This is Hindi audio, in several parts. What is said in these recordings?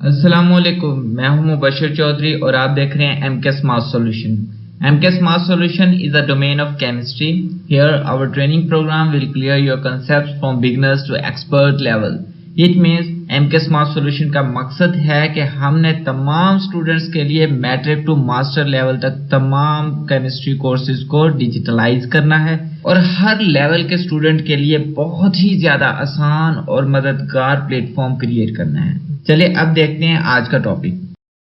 अस्सलामुअलैकुम, मैं हूं मुबशर चौधरी और आप देख रहे हैं MCAS Math Solution. MCAS Math Solution is a domain of chemistry. Here, our training program will clear your concepts from beginners to expert level. It means MCAS Math Solution का मकसद है कि हमने तमाम स्टूडेंट्स के लिए मैट्रिक टू मास्टर लेवल तक तमाम केमिस्ट्री कोर्सेज को डिजिटलाइज करना है और हर लेवल के स्टूडेंट के लिए बहुत ही ज्यादा आसान और मददगार प्लेटफॉर्म क्रिएट करना है. चलिए अब देखते हैं आज का टॉपिक.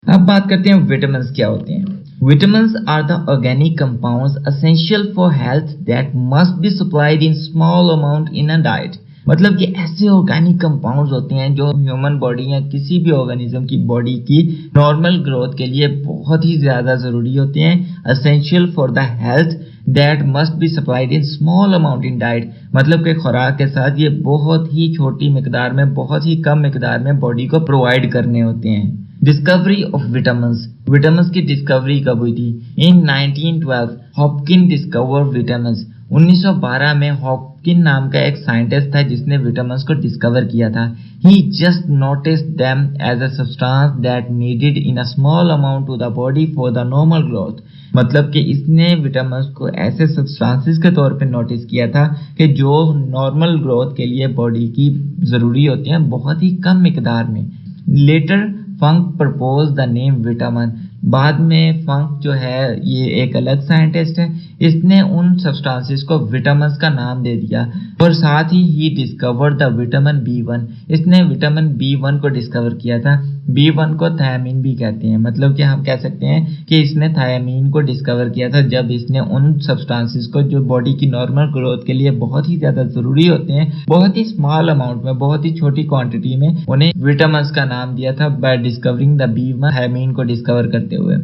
अब बात करते हैं विटामिन्स क्या होते हैं. Vitamins are the organic compounds essential for health that must be supplied in small amount in a diet. मतलब कि ऐसे ऑर्गेनिक कंपाउंड्स होते हैं जो ह्यूमन बॉडी या किसी भी ऑर्गेनिज्म की बॉडी की नॉर्मल ग्रोथ के लिए बहुत ही ज़्यादा ज़रूरी होते हैं. essential for the health that must be supplied in small amount in diet. मतलब कि खुराक के साथ ये बहुत ही छोटी मिकदार में, बहुत ही कम मिकदार में बॉडी को प्रोवाइड करने होते हैं. Discovery of vitamins. विटामिन्स की डिस्कवरी कब हुई थी? इन 1912 हॉपकिन डिस्कवर विटामिन्स. 1912 में हॉपकिन नाम का एक साइंटिस्ट था जिसने विटामिन्स को डिस्कवर किया था. He just noticed them as a substance that needed in a small amount to the body for the normal growth. मतलब कि इसने विटामिन्स को ऐसे सब्सटेंसेस के तौर पे नोटिस किया था कि जो नॉर्मल ग्रोथ के लिए बॉडी की ज़रूरी होते हैं बहुत ही कम मिकदार में. Later Funk propose the name vitamin. बाद में फंक जो है ये एक अलग साइंटिस्ट है, इसने उन सब्सटेंसेस को विटामिन्स का नाम दे दिया और साथ ही डिस्कवर द विटामिन B1. इसने विटामिन B1 को डिस्कवर किया था. B1 को थायमीन भी कहते हैं. मतलब कि हम कह सकते हैं कि इसने थायमीन को डिस्कवर किया था जब इसने उन सब्सटेंसेस को जो बॉडी की नॉर्मल ग्रोथ के लिए बहुत ही ज़्यादा ज़रूरी होते हैं, बहुत ही स्मॉल अमाउंट में, बहुत ही छोटी क्वांटिटी में उन्हें विटामिन्स का नाम दिया था by discovering the B1, thiamine को डिस्कवर करते हुए.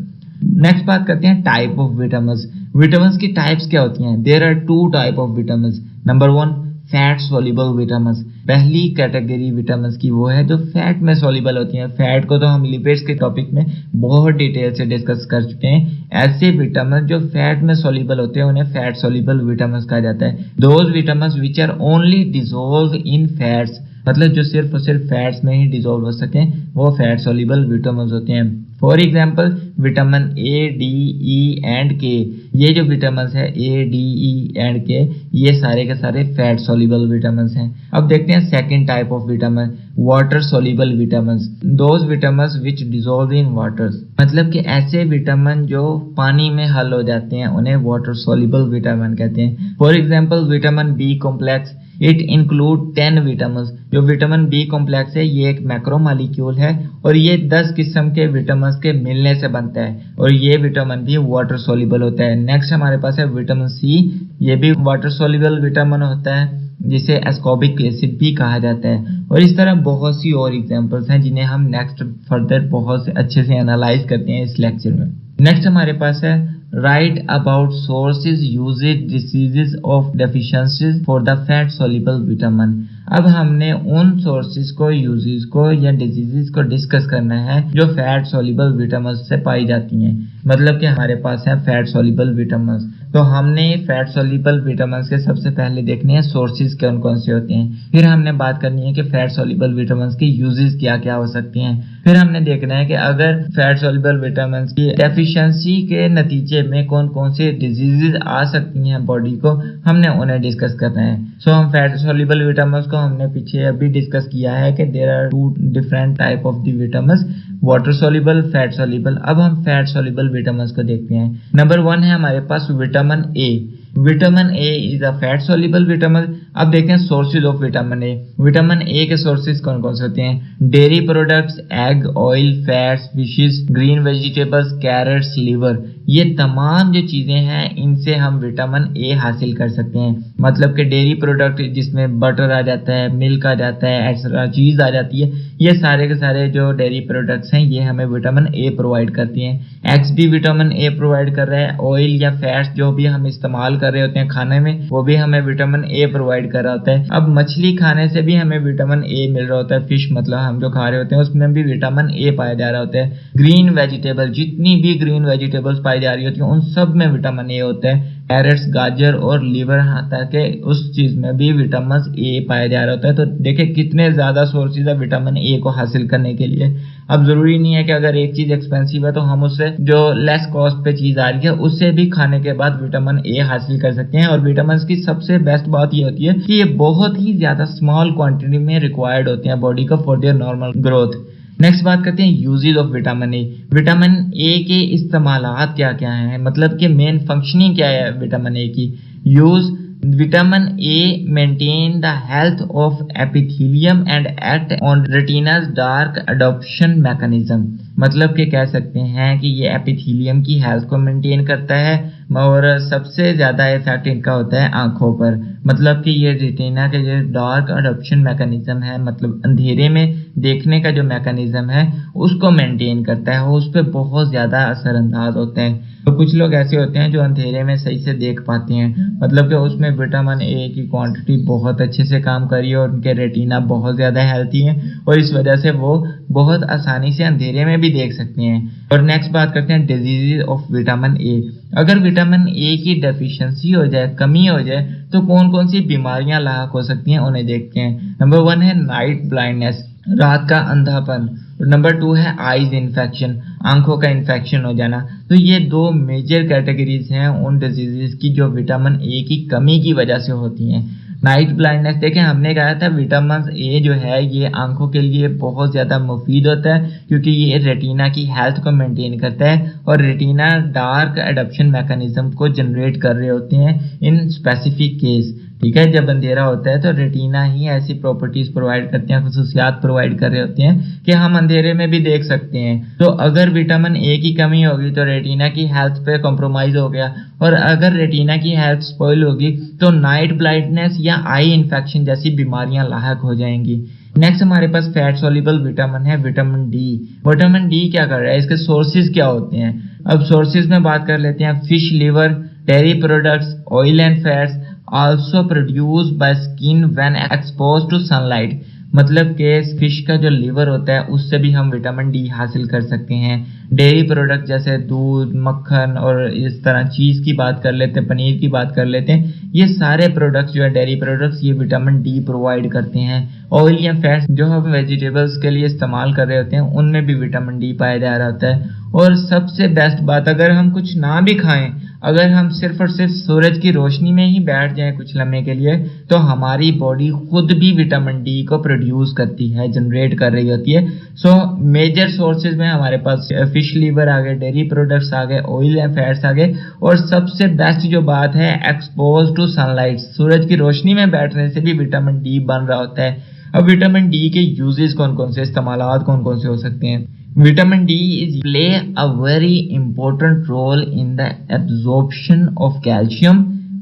नेक्स्ट बात करते हैं टाइप ऑफ विटामिन्स. विटामिन्स की टाइप्स क्या होती हैं? There are two type of vitamins. Number 1 fat soluble vitamins. पहली कैटेगरी विटामिन्स की वो है जो फैट में सोल्यूबल होती हैं. फैट को तो हम लिपिड्स के टॉपिक में बहुत डिटेल से डिस्कस कर चुके हैं. ऐसे विटामिन जो फैट में सोल्यूबल होते हैं उन्हें फैट सोल्यूबल विटामिन्स कहा जाता है. Those vitamins which are only dissolve in fats. मतलब जो सिर्फ और सिर्फ फैट्स में ही डिसॉल्व हो सकें वो फैट सोल्यूबल विटामिन्स होते हैं. For example vitamin A, D, E and K. ये जो विटामिन है A, D, E and K ये सारे के सारे फैट सोल्यूबल विटामिन हैं. अब देखते हैं second type of vitamin, water soluble vitamin. Those vitamin which dissolve in water. मतलब कि ऐसे विटामिन जो पानी में हल हो जाते हैं उन्हें वाटर सोल्यूबल विटामिन कहते हैं. For example vitamin B complex. It include 10 vitamin. जो विटामिन B कॉम्प्लेक्स है ये एक मैक्रो मॉलिक्यूल है और ये 10 किस्म के विटामिन के मिलने से बनता है और ये विटामिन भी वाटर सोल्यूबल होता है. नेक्स्ट हमारे पास है विटामिन C. ये भी वाटर सोल्यूबल विटामिन होता है जिसे एस्कॉर्बिक एसिड भी कहा जाता है. और इस तरह बहुत सी और एग्जांपल्स हैं जिन्हें हम नेक्स्ट फर्दर बहुत से अच्छे से एनालाइज करते हैं इस लेक्चर में. नेक्स्ट हमारे पास है write about sources, uses, diseases of deficiencies for the fat soluble vitamin. अब हमने उन सोर्सेज को, यूजेस को या डिजीजेस को डिस्कस करना है जो फैट सोल्यूबल विटामिन से पाई जाती हैं. मतलब कि हमारे पास है फैट सोल्यूबल विटामिन. तो हमने फैट सोल्यूबल विटामिन के सबसे पहले देखने हैं सोर्सेज कौन कौन से होते हैं. फिर हमने बात करनी है कि फैट सोल्यूबल विटामिन के यूजेस क्या क्या हो सकते हैं. फिर हमने देखना है कि अगर फैट सोल्यूबल विटामिन की डेफिशिएंसी के नतीजे में कौन कौन से डिजीजेस आ सकती हैं बॉडी को, हमने उन्हें डिस्कस करना है. सो हम फैट सोल्यूबल विटामिन को हमने पीछे अभी डिस्कस किया है कि there are two different type of the vitamin, water soluble, fat soluble. अब हम फैट सोल्यूबल विटामिन को देखते हैं. नंबर 1 है हमारे पास vitamin A. Vitamin A is a fat soluble vitamin. अब देखते हैं sources of vitamin A. Vitamin A के सोर्सेज कौन कौन से होते हैं? Dairy products, egg, oil, fats, fishes, green vegetables, carrots, liver. ये तमाम जो चीजें हैं इनसे हम विटामिन A हासिल कर सकते हैं. मतलब कि डेयरी प्रोडक्ट जिसमें बटर आ जाता है, मिल्क आ जाता है, एक्स्ट्रा चीज आ जाती है, ये सारे के सारे जो डेयरी प्रोडक्ट्स हैं ये हमें विटामिन A प्रोवाइड करती हैं. एग्स भी विटामिन A प्रोवाइड कर रहा है. ऑयल या फैट्स जो भी हम इस्तेमाल कर रहे होते हैं खाने में वो भी हमें विटामिन A प्रोवाइड कर रहा होता है. अब मछली खाने से भी हमें विटामिन A मिल रहा होता है. फिश मतलब हम जो खा रहे होते हैं उसमें भी विटामिन A पाया जा रहा होता है. ग्रीन वेजिटेबल, जितनी भी ग्रीन वेजिटेबल्स पाई जा रही होती है उन सब में विटामिन A होता है. कैरेट्स, गाजर और लीवर तक उस चीज में भी विटामिन A पाया जा रहा होता है. तो देखिए कितने ज्यादा सोर्सेज है विटामिन A को हासिल करने के लिए. अब जरूरी नहीं है कि अगर एक चीज एक्सपेंसिव है तो हम उससे जो लेस कॉस्ट पे चीज आ रही है उससे भी खाने के बाद विटामिन ए हासिल कर सकते हैं। और विटामिन की सबसे बेस्ट बात ये होती है कि ये बहुत ही ज्यादा स्मॉल क्वांटिटी में रिक्वायर्ड होते हैं बॉडी को for their normal growth. Next बात करते हैं usages of vitamin A. Vitamin A के इस्तेमालात क्या क्या हैं, मतलब कि मेन फंक्शनिंग क्या है विटामिन ए की। Use vitamin A maintain the health of epithelium and act on retina's dark adaptation mechanism, मतलब कि कह सकते हैं कि ये एपिथेलियम की हेल्थ को मेंटेन करता है और सबसे ज्यादा इफेक्ट इनका होता है आंखों पर, मतलब कि ये रेटिना के जो डार्क एडॉप्शन मैकेनिज्म है, मतलब अंधेरे में देखने का जो मैकेनिज्म है उसको मेंटेन करता है, उस पर बहुत ज्यादा असरअंदाज होते हैं। तो कुछ लोग ऐसे होते हैं जो अंधेरे में सही से देख पाते हैं, मतलब कि उसमें विटामिन ए की क्वांटिटी बहुत अच्छे से काम कर रही है और उनके रेटिना बहुत ज्यादा हेल्थी है और इस वजह से वो बहुत आसानी से अंधेरे में भी देख सकते हैं। और नेक्स्ट बात करते हैं डिजीजेज ऑफ विटामिन ए। अगर विटामिन ए की डेफिशिएंसी हो जाए, कमी हो जाए, तो कौन कौन सी बीमारियां लाक हो सकती हैं उन्हें देखते हैं। नंबर 1 है नाइट ब्लाइंडनेस, रात का अंधापन। नंबर 2 है आईज इन्फेक्शन, आंखों का इन्फेक्शन हो जाना। तो ये दो मेजर कैटेगरीज हैं उन डिजीजेस की जो विटामिन ए की कमी की वजह से होती हैं। नाइट ब्लाइंडनेस, देखें हमने कहा था विटामिन ए जो है ये आंखों के लिए बहुत ज़्यादा मुफीद होता है क्योंकि ये रेटिना की हेल्थ को मेंटेन करता है और रेटिना डार्क एडॉप्शन मैकेनिज्म को जनरेट कर रहे होते हैं इन स्पेसिफिक केस। ठीक है, जब अंधेरा होता है तो रेटिना ही ऐसी प्रॉपर्टीज प्रोवाइड करते हैं, खसूसियात प्रोवाइड कर रहे होते हैं कि हम अंधेरे में भी देख सकते हैं। तो अगर विटामिन ए की कमी होगी तो रेटिना की हेल्थ पे कॉम्प्रोमाइज हो गया और अगर रेटिना की हेल्थ स्पॉइल होगी तो नाइट ब्लाइंडनेस या आई इन्फेक्शन जैसी बीमारियां लाहक हो जाएंगी। नेक्स्ट हमारे पास फैट सोल्यूबल विटामिन है विटामिन डी। विटामिन डी क्या कर रहा है, इसके सोर्सेज क्या होते हैं। अब सोर्सेज में बात कर लेते हैं। Fish liver, dairy products, oil and fats also produced by skin when exposed to sunlight, मतलब कि फिश का जो लिवर होता है उससे भी हम विटामिन डी हासिल कर सकते हैं। डेयरी प्रोडक्ट जैसे दूध, मक्खन और इस तरह चीज़ की बात कर लेते हैं, पनीर की बात कर लेते हैं, ये सारे प्रोडक्ट्स जो है डेयरी प्रोडक्ट्स ये विटामिन डी प्रोवाइड करते हैं। ऑयल या फैट्स जो हम वेजिटेबल्स के लिए इस्तेमाल कर रहे होते हैं उनमें भी विटामिन डी पाया जा रहा होता है। और सबसे बेस्ट बात, अगर हम कुछ ना भी खाएं, अगर हम सिर्फ और सिर्फ सूरज की रोशनी में ही बैठ जाएं कुछ लम्हे के लिए तो हमारी बॉडी खुद भी विटामिन डी को प्रोड्यूस करती है, जनरेट कर रही होती है। सो मेजर सोर्सेज में हमारे पास फिश लिवर आ गए, डेयरी प्रोडक्ट्स आ गए, ऑयल एंड फैट्स आ गए और सबसे बेस्ट जो बात है एक्सपोज टू सनलाइट, सूरज की रोशनी में बैठने से भी विटामिन डी बन रहा होता है। अब विटामिन डी के यूजेस कौन कौन से, इस्तेमालात कौन कौन से हो सकते हैं। Vitamin D is play a very important role in the absorption of calcium,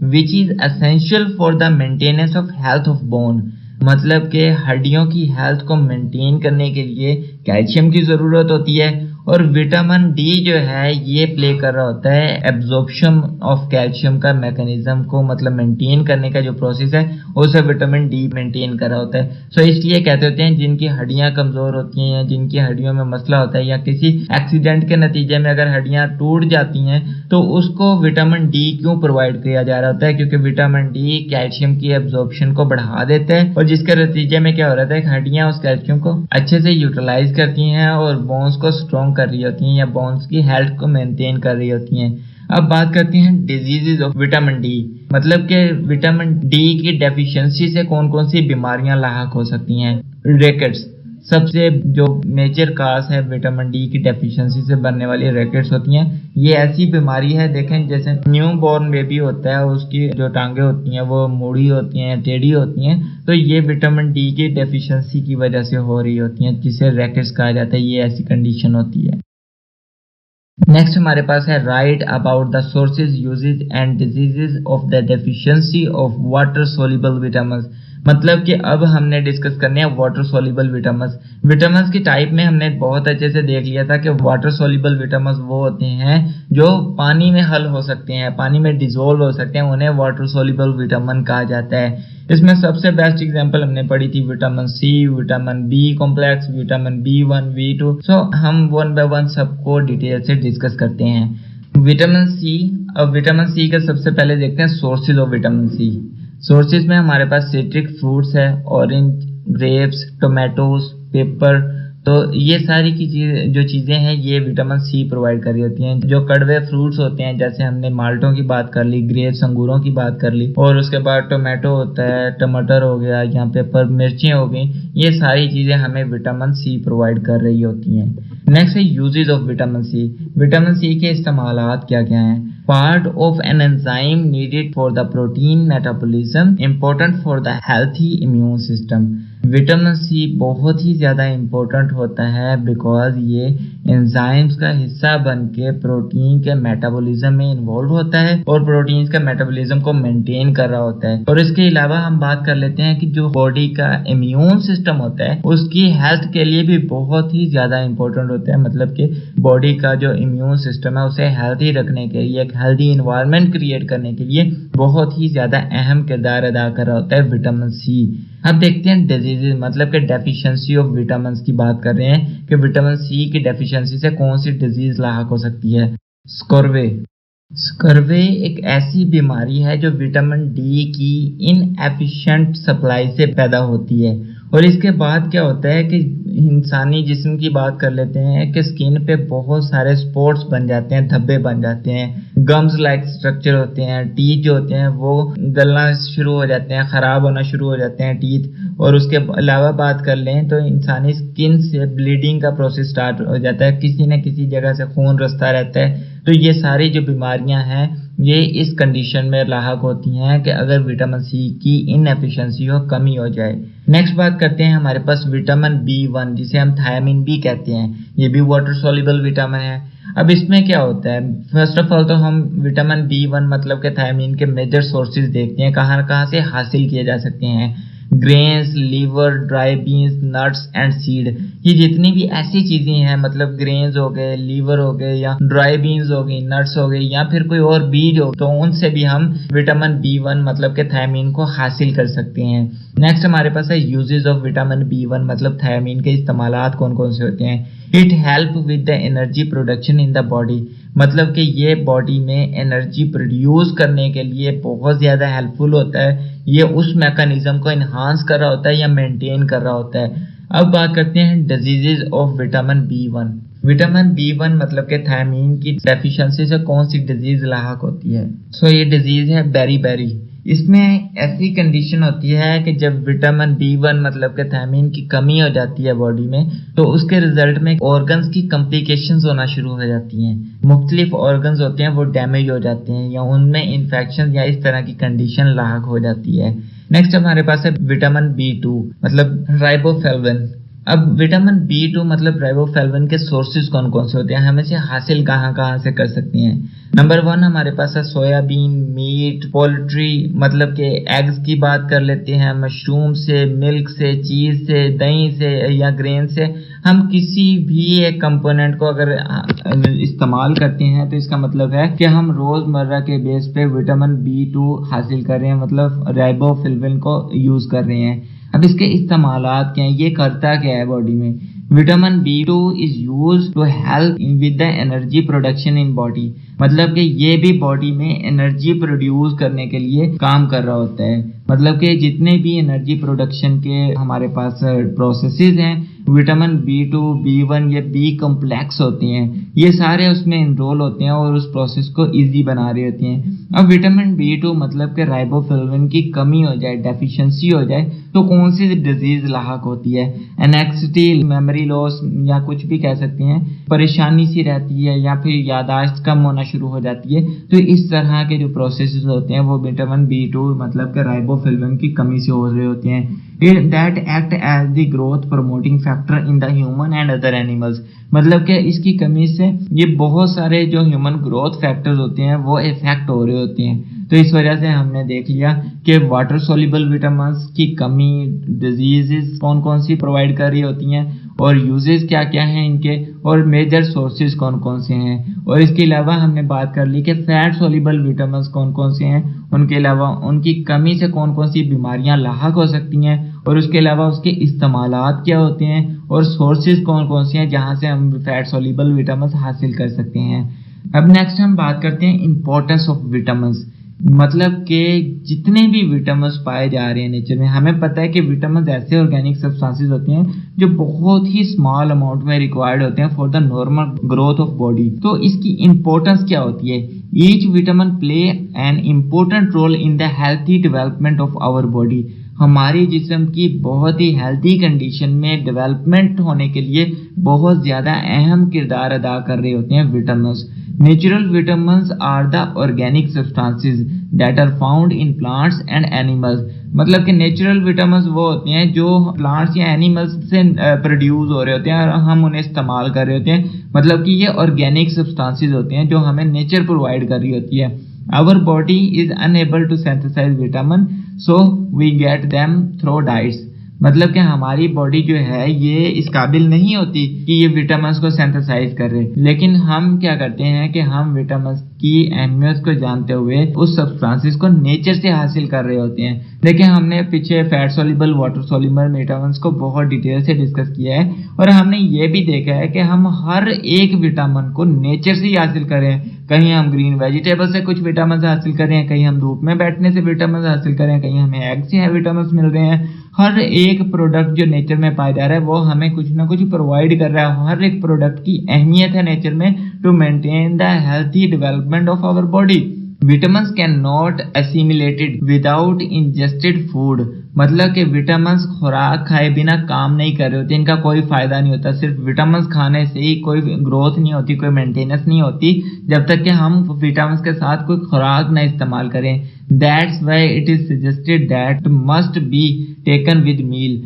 which is essential for the maintenance of health of bone. मतलब कि हड्डियों की हेल्थ को मेंटेन करने के लिए कैल्शियम की ज़रूरत होती है और विटामिन डी जो है ये प्ले कर रहा होता है एब्जॉर्प्शन ऑफ कैल्शियम का मैकेनिज्म को, मतलब मेंटेन करने का जो प्रोसेस है उसे विटामिन डी मेंटेन कर रहा होता है। सो इसलिए कहते होते हैं जिनकी हड्डियां कमज़ोर होती हैं, जिनकी हड्डियों में मसला होता है या किसी एक्सीडेंट के नतीजे में अगर हड्डियां टूट जाती हैं तो उसको विटामिन डी क्यों प्रोवाइड किया जा रहा होता है, क्योंकि विटामिन डी कैल्शियम की एब्जॉर्प्शन को बढ़ा देता है और जिसके नतीजे में क्या हो रहा है, हड्डियां उस कैल्शियम को अच्छे से यूटिलाइज करती हैं और बोन्स को स्ट्रॉन्ग कर रही होती हैं या बोन्स की हेल्थ को मेंटेन कर रही होती हैं। अब बात करते हैं डिजीजेज ऑफ विटामिन डी, मतलब कि विटामिन डी की डेफिशिएंसी से कौन कौन सी बीमारियां लाहक हो सकती हैं। रिकेट्स सबसे जो मेजर काज है विटामिन डी की डेफिशिएंसी से बनने वाली रिकेट्स होती हैं। ये ऐसी बीमारी है, देखें जैसे न्यू बॉर्न बेबी होता है उसकी जो टांगे होती हैं वो मुड़ी होती हैं, टेढ़ी होती हैं, तो ये विटामिन डी की डेफिशिएंसी की वजह से हो रही होती हैं जिसे रिकेट्स कहा जाता है। ये ऐसी कंडीशन होती है। नेक्स्ट हमारे पास है right about the sources, usages and diseases of the deficiency of water soluble vitamins, मतलब कि अब हमने डिस्कस करने हैं वाटर सोल्यूबल विटामिन्स। विटामिन्स की टाइप में हमने बहुत अच्छे से देख लिया था कि वाटर सोल्यूबल विटामिन्स वो होते हैं जो पानी में हल हो सकते हैं, पानी में डिसॉल्व हो सकते हैं, उन्हें वाटर सोल्यूबल विटामिन कहा जाता है। इसमें सबसे बेस्ट एग्जांपल हमने पढ़ी थी vitamin C, vitamin B complex, vitamin B1, B2। So हम वन बाय वन सबको डिटेल से डिस्कस करते हैं। विटामिन सी, अब विटामिन सी का सबसे पहले देखते हैं sources of vitamin C. Sources में हमारे पास सिट्रिक फ्रूट्स है, ऑरेंज, ग्रेप्स, टोमेटोज, पेपर, तो ये सारी की जो चीज़ें हैं ये विटामिन सी प्रोवाइड कर रही होती हैं। जो कड़वे फ्रूट्स होते हैं, जैसे हमने माल्टों की बात कर ली, ग्रेप्स अंगूरों की बात कर ली, और उसके बाद टोमेटो होता है, टमाटर हो गया, यहाँ पेपर मिर्चें हो गई, ये सारी चीज़ें हमें विटामिन सी प्रोवाइड कर रही होती हैं। नेक्स्ट है uses of vitamin C. Vitamin C के इस्तेमालात क्या क्या हैं? Part of an enzyme needed for the protein metabolism, important for the healthy immune system. Vitamin C बहुत ही ज़्यादा इम्पोर्टेंट होता है बिकॉज ये एंजाइम्स का हिस्सा बन के प्रोटीन के मेटाबॉलिज्म में इन्वॉल्व होता है और प्रोटीन्स का मेटाबॉलिज्म को मेंटेन कर रहा होता है। और इसके अलावा हम बात कर लेते हैं कि जो बॉडी का इम्यून सिस्टम होता है उसकी हेल्थ के लिए भी बहुत ही ज़्यादा इम्पोर्टेंट होता है। मतलब कि बॉडी का जो इम्यून सिस्टम है उसे हेल्थी रखने के लिए, एक हेल्थी इन्वायरमेंट क्रिएट करने के लिए बहुत ही ज़्यादा अहम किरदार अदा कर रहा होता है विटामिन सी। अब देखते हैं डिजीजेज, मतलब कि डेफिशिएंसी ऑफ विटामिन की बात कर रहे हैं कि विटामिन सी की डेफिशिएंसी से कौन सी डिजीज लाहक हो सकती है। स्कर्वे। स्कर्वे एक ऐसी बीमारी है जो विटामिन डी की इनएफिशिएंट सप्लाई से पैदा होती है। और इसके बाद क्या होता है कि इंसानी जिस्म की बात कर लेते हैं कि स्किन पे बहुत सारे स्पॉट्स बन जाते हैं, धब्बे बन जाते हैं, गम्स लाइक स्ट्रक्चर होते हैं, टीथ जो होते हैं वो गलना शुरू हो जाते हैं, खराब होना शुरू हो जाते हैं टीथ। और उसके अलावा बात कर लें तो इंसानी स्किन से ब्लीडिंग का प्रोसेस स्टार्ट हो जाता है, किसी न किसी जगह से खून रसता रहता है। तो ये सारी जो बीमारियां हैं ये इस कंडीशन में लाहक होती हैं कि अगर विटामिन सी की इनएफिशिएंसी हो, कमी हो जाए। नेक्स्ट बात करते हैं हमारे पास विटामिन B1 जिसे हम थायमिन बी कहते हैं। ये भी वाटर सॉल्युबल विटामिन है। अब इसमें क्या होता है, फर्स्ट ऑफ ऑल तो हम विटामिन B1 मतलब के थायमिन के मेजर सोर्सेज देखते हैं, कहाँ कहाँ से हासिल किए जा सकते हैं। Grains, liver, dry beans, nuts and seed, ये जितनी भी ऐसी चीजें हैं, मतलब ग्रेन्स हो गए, लीवर हो गए, या ड्राई बीन्स हो गई, नट्स हो गई, या फिर कोई और बीज हो, तो उनसे भी हम विटामिन B1 मतलब के थायमीन को हासिल कर सकते हैं। नेक्स्ट हमारे पास है यूजेस ऑफ विटामिन B1 मतलब थायमीन के इस्तेमालात कौन कौन से होते हैं। It help with the energy production in the body, मतलब कि ये बॉडी में एनर्जी प्रोड्यूस करने के लिए बहुत ज़्यादा हेल्पफुल होता है। ये उस मैकेनिज्म को इन्हांस कर रहा होता है या मेंटेन कर रहा होता है। अब बात करते हैं diseases of vitamin B1। Vitamin B1 मतलब के थायमीन की डेफिशिएंसी से कौन सी डिजीज लाहक होती है। सो ये डिजीज है बेरी। इसमें ऐसी कंडीशन होती है कि जब विटामिन B1 मतलब के थायमीन की कमी हो जाती है बॉडी में, तो उसके रिजल्ट में ऑर्गन्स की कॉम्प्लिकेशंस होना शुरू हो जाती हैं। मुख्तलिफ ऑर्गन्स होते हैं वो डैमेज हो जाते हैं या उनमें इन्फेक्शन या इस तरह की कंडीशन लाहक हो जाती है। नेक्स्ट हमारे पास है विटामिन B2 मतलब राइबोफ्लेविन। अब विटामिन B2 मतलब राइबोफ्लेविन के सोर्सेज कौन कौन से होते हैं, हम इसे हासिल कहाँ कहाँ से कर सकते हैं। नंबर 1 हमारे पास है सोयाबीन, मीट, पोल्ट्री मतलब के एग्स की बात कर लेते हैं, मशरूम से, मिल्क से, चीज़ से, दही से या ग्रेन से। हम किसी भी एक कंपोनेंट को अगर इस्तेमाल करते हैं तो इसका मतलब है कि हम रोज़मर्रा के बेस पे विटामिन B2 हासिल कर रहे हैं, मतलब राइबोफ्लेविन को यूज़ कर रहे हैं। अब इसके इस्तेमालात क्या हैं, ये करता क्या है बॉडी में। Vitamin B2 is used to help with the energy production in body, मतलब कि ये भी बॉडी में एनर्जी प्रोड्यूस करने के लिए काम कर रहा होता है। मतलब कि जितने भी एनर्जी प्रोडक्शन के हमारे पास प्रोसेसेस हैं, विटामिन B2, B1 ये B कॉम्प्लेक्स होती हैं, ये सारे उसमें इनरोल होते हैं और उस प्रोसेस को इजी बना रही होती हैं। अब विटामिन B2 मतलब कि राइबोफ्लेविन की कमी हो जाए, डेफिशिएंसी हो जाए, तो कौन सी डिजीज लाहक होती है। एनेक्सिटी, मेमोरी लॉस या कुछ भी कह सकते हैं, परेशानी सी रहती है या फिर यादाश्त कम होना शुरू हो जाती है। तो इस तरह के जो प्रोसेसेस होते हैं वो विटामिन B2 मतलब कि राइबोफ्लेविन की कमी से हो रहे होते हैं। that act as the growth promoting factor in the human and other animals, मतलब कि इसकी कमी से ये बहुत सारे जो ह्यूमन ग्रोथ फैक्टर्स होते हैं वो इफेक्ट हो रहे होते हैं। तो इस वजह से हमने देख लिया कि वाटर सोल्यूबल विटामिन्स की कमी डिजीजेस कौन कौन सी प्रोवाइड कर रही होती हैं और यूजेस क्या क्या हैं इनके, और मेजर सोर्सेज कौन कौन से हैं। और इसके अलावा हमने बात कर ली कि फैट सोल्यूबल विटामिन्स कौन कौन से हैं, उनके अलावा उनकी कमी से कौन कौन सी बीमारियां लाहक हो सकती हैं, और उसके अलावा उसके इस्तेमालात क्या होते हैं और सोर्सेज कौन कौन से हैं जहां से हम फैट सोल्यूबल विटामिन्स हासिल कर सकते हैं। अब नेक्स्ट हम बात करते हैं इंपॉर्टेंस ऑफ विटामिन्स। मतलब कि जितने भी विटामिन्स पाए जा रहे हैं नेचर में, हमें पता है कि विटामिन्स ऐसे ऑर्गेनिक सब्सटेंसेस होते हैं जो बहुत ही स्मॉल अमाउंट में रिक्वायर्ड होते हैं for the normal growth of body. तो इसकी इंपॉर्टेंस क्या होती है? Each vitamin play an important role in the healthy development of our body. हमारी जिस्म की बहुत ही हेल्थी कंडीशन में डेवलपमेंट होने के लिए बहुत ज़्यादा अहम किरदार अदा कर रहे होते हैं vitamins. Natural vitamins are the organic substances that are found in plants and animals. मतलब कि नेचुरल विटामिन्स वो होते हैं जो प्लांट्स या एनिमल्स से प्रोड्यूस हो रहे होते हैं और हम उन्हें इस्तेमाल कर रहे होते हैं। मतलब कि ये ऑर्गेनिक सब्सटेंसेस होते हैं जो हमें नेचर प्रोवाइड कर रही होती है। Our body is unable to synthesize vitamin, so we get them through diets। मतलब कि हमारी बॉडी जो है ये इस काबिल नहीं होती कि ये विटामिन्स को सिंथेसाइज कर रहे, लेकिन हम क्या करते हैं कि हम विटामिन्स की अहमियत को जानते हुए उस सब्सटेंसेस को नेचर से हासिल कर रहे होते हैं। देखिए, हमने पीछे fat soluble, water soluble vitamins को बहुत डिटेल से डिस्कस किया है और हमने ये भी देखा है कि हम हर एक विटामिन को नेचर से ही हासिल करें। कहीं हम ग्रीन वेजिटेबल से कुछ विटामिन हासिल करें, कहीं हम धूप में बैठने से विटामिन हासिल करें, कहीं हमें एग से विटामिन मिल रहे हैं। हर एक प्रोडक्ट जो नेचर में पाया जा रहा है वो हमें कुछ ना कुछ प्रोवाइड कर रहा है। हर एक प्रोडक्ट की अहमियत है नेचर में to maintain the healthy development of our body. Vitamins can not assimilated without ingested food. मतलब कि विटामिन्स खुराक खाए बिना काम नहीं कर रहे होते, इनका कोई फायदा नहीं होता। सिर्फ विटामिन्स खाने से ही कोई ग्रोथ नहीं होती, कोई मेंटेनेंस नहीं होती जब तक कि हम विटामिन्स के साथ कोई खुराक ना इस्तेमाल करें। That's why it is suggested that must be taken with meal.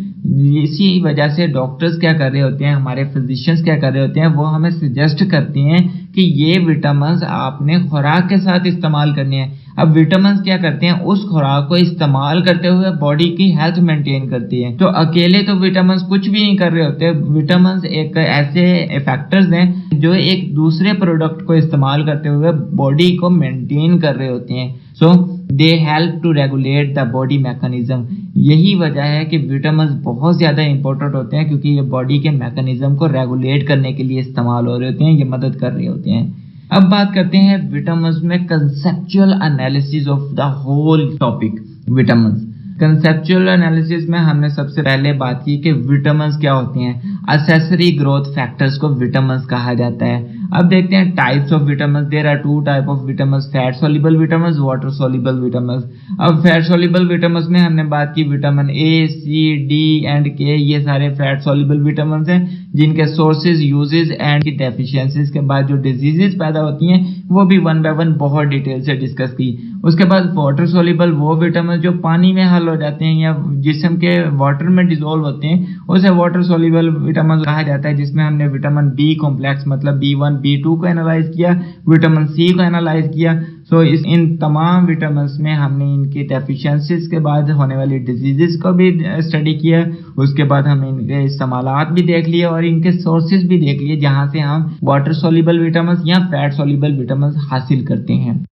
इसी वजह से डॉक्टर्स क्या कर रहे होते हैं, हमारे फिजिशियंस क्या कर रहे होते हैं, वो हमें सजेस्ट करते हैं कि ये विटामिन्स आपने खुराक के साथ इस्तेमाल करने हैं। अब विटामिन्स क्या करते हैं, उस खुराक को इस्तेमाल करते हुए बॉडी की हेल्थ मेंटेन करती है। तो अकेले तो विटामिन्स कुछ भी नहीं कर रहे होते। विटामिन्स एक ऐसे फैक्टर्स हैं जो एक दूसरे प्रोडक्ट को इस्तेमाल करते हुए बॉडी को मेंटेन कर रहे होते हैं। So they help to regulate the body mechanism. यही वजह है कि विटामिन्स बहुत ज़्यादा इंपॉर्टेंट होते हैं, क्योंकि ये बॉडी के मैकेनिज्म को रेगुलेट करने के लिए इस्तेमाल हो रहे होते हैं, ये मदद कर रहे होते हैं। अब बात करते हैं विटामिन्स में conceptual analysis of the whole topic vitamins. Conceptual analysis में हमने सबसे पहले बात की कि विटामिन्स क्या होते हैं। एक्सेसरी ग्रोथ फैक्टर्स को विटामिन्स कहा जाता है। अब देखते हैं types of vitamins. There are two type of vitamins, fat soluble vitamins, water soluble vitamins. अब फैट सोल्यूबल विटामिन्स में हमने बात की vitamin A, C, D and K, ये सारे फैट सोल्यूबल विटामिन्स हैं जिनके सोर्सेज, यूजेस एंड की डेफिशिएंसीज के बाद जो डिजीजेस पैदा होती हैं वो भी वन बाय वन बहुत डिटेल से डिस्कस की। उसके बाद वाटर सोल्यूबल वो विटामिन जो पानी में हल हो जाते हैं या जिस्म के वाटर में डिसॉल्व होते हैं, उसे वाटर सोल्यूबल विटामिन कहा जाता है। जिसमें हमने विटामिन बी कॉम्प्लेक्स मतलब B1, B2 को एनालाइज किया, विटामिन सी को एनालाइज किया। सो इन तमाम विटामिन में हमने इनकी डेफिशिएंसीज के बाद होने वाली डिजीजेस को भी स्टडी किया। उसके बाद हमने इनके इस्तेमालात भी देख लिए और इनके सोर्सेज भी देख लिए जहां से हम वाटर सोल्यूबल विटामिन या फैट सोल्यूबल विटामिन हासिल करते हैं।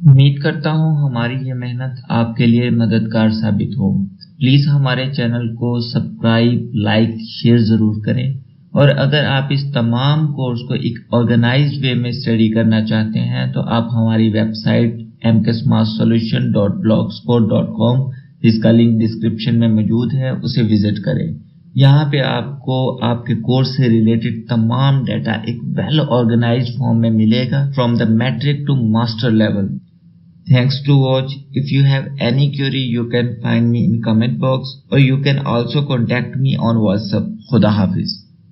उम्मीद करता हूँ हमारी ये मेहनत आपके लिए मददगार साबित हो। प्लीज़ हमारे चैनल को सब्सक्राइब, लाइक, शेयर ज़रूर करें। और अगर आप इस तमाम कोर्स को एक ऑर्गेनाइज्ड वे में स्टडी करना चाहते हैं तो आप हमारी वेबसाइट mksmartsolution.blogspot.com, जिसका लिंक डिस्क्रिप्शन में मौजूद है, उसे विजिट करें। यहाँ पे आपको आपके कोर्स से रिलेटेड तमाम डाटा एक वेल ऑर्गेनाइज्ड फॉर्म में मिलेगा from the matric to master level. Thanks to watch. If you have any query, you can find me in comment box or you can also contact me on WhatsApp. Khuda Hafiz.